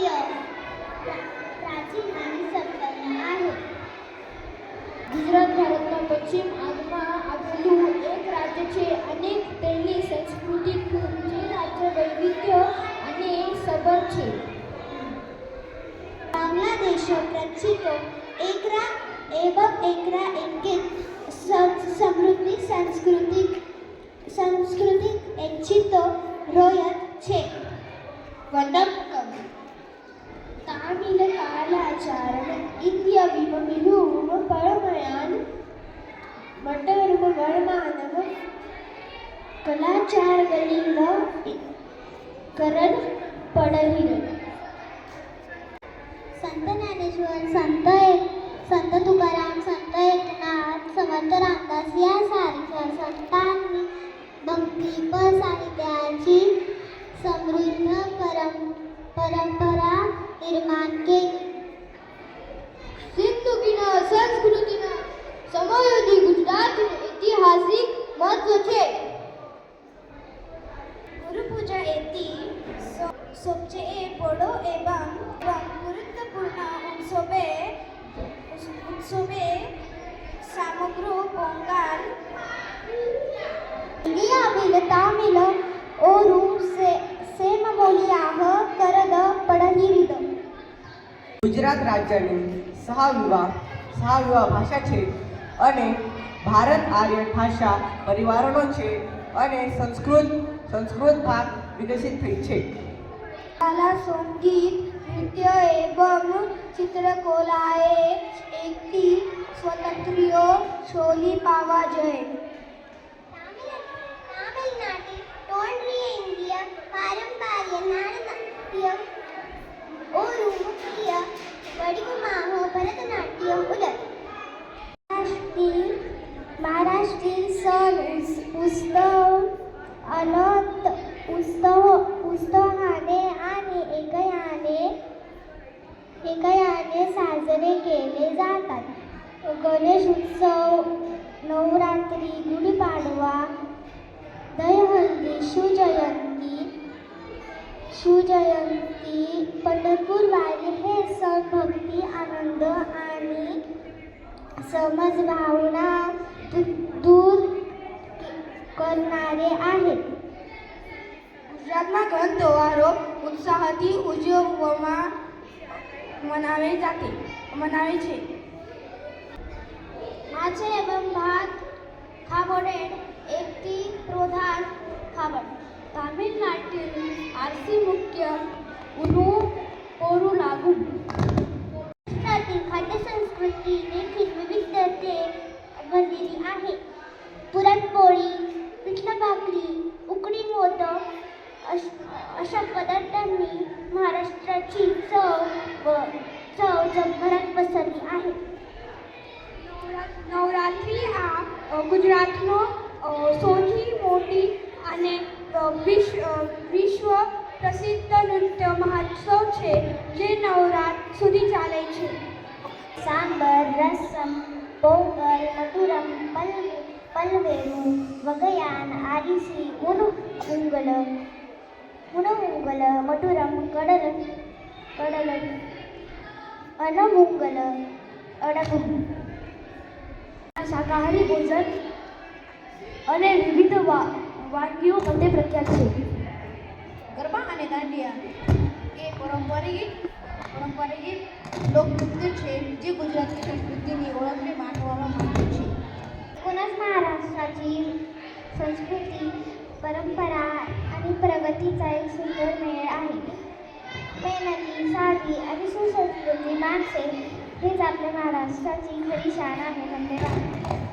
वैविध्य प्राचीन आणि संपन्न आहे. गुजरात भारतना पश्चिम आगમાં આવેલું એક રાજ્ય છે. અનેક તેની સંસ્કૃતિ જે રાજ્ય વૈવિધ્ય અને સબર છે. बांग्लादेश प्रचित एकरा एवं एकरा इनके समृद्ध सांस्कृतिक एंचितो रोयत छे. वनक्कम तामिल कालाचारण इत्यविममिलुम परमयान मटरुम वर्मानम कलाचारगलिल करण पडहिर. संत ज्ञानेश्वर, संत तुकाराम, संत एकनाथ, समर्थ रामदास यासारख्या संतांनी भक्तिपर साहित्याची समृद्ध परंपरा निर्माण केली. सिंधु किनार संस्कृतीના સમયોથી ગુજરાતનું ઐતિહાસિક મહત્વ છે. गुरुपूजा एती सबसे बड़ो एवं गुरुत्वपूर्ण उत्सवे समग्र पोंगल इंडियाविल तामिल ओरू सेममोलियाह करद पडहिरिद. ગુજરાત રાજ્યની સહ વિવાહ ભાષા છે અને ભારત આર્ય ભાષા પરિવારનો છે અને સંસ્કૃત ભાગ વિકસિત થઈ છે. कला, संगीत, नृत्य एवं चित्रकलाए एकटी स्वतंत्र शैली पावा जाए. तमिलनाडु तोंड्री इंडिया पारंपरिक नाट्यम और मुख्य वडिवमाह भरतनाट्यम उदर. महाराष्ट्रीय सण उत्सव अनंत उत्साहाने आणि एकयाने साजरे केले जातात. गणेश उत्सव, नवरात्री, गुढीपाडवा, दहीहंडी, शिवजयंती, पंढरपूर वारी हे सण भक्ती, आनंद आणि समजभावना दूर करणारे आहेत. ગુજરાતમાં ઘણા તહેવારો ઉત્સાહથી ઉજવવામાં મનાવે છે. मासे एवं भात खाबोडेड एकटी प्रधान खाबड. तामिळनाडूतील आरसी मुख्य उनु पोरू लागू. महाराष्ट्रातील खाद्य संस्कृती देखील विविधते भरलेली आहे. पुरणपोळी, पिठलं भाकरी, उकडी मोदक अशा पदार्थांनी महाराष्ट्राची चव जगभरात पसरली आहे. નવરાત્રિ આ ગુજરાતનો સૌથી મોટી અને વિશ્વ પ્રસિદ્ધ નૃત્ય મહોત્સવ છે જે નવરાત સુધી ચાલે છે. सांबर, रसम, पोंगल, मधुरम, पलवेरू, वगयान, आरिसी, उणुंगल, मधुरम, कडल, अनमुंगल, अडगु. શાકાહારી ભોજન અને વિવિધ વાનગીઓ માટે પ્રખ્યાત છે. ગરબા અને દાંડિયા એ પારંપરિક લોકનૃત્ય છે જે ગુજરાતની સંસ્કૃતિની ઓળખને માનવામાં આવે છે. एकूणच महाराष्ट्राची संस्कृती, परंपरा आणि प्रगतीचा एक सुंदर मेळ आहे. मेहनती, साधी आणि सुसंस्कृती माणसे हेच आपल्या महाराष्ट्राची खरी शान आहे. धन्यवाद.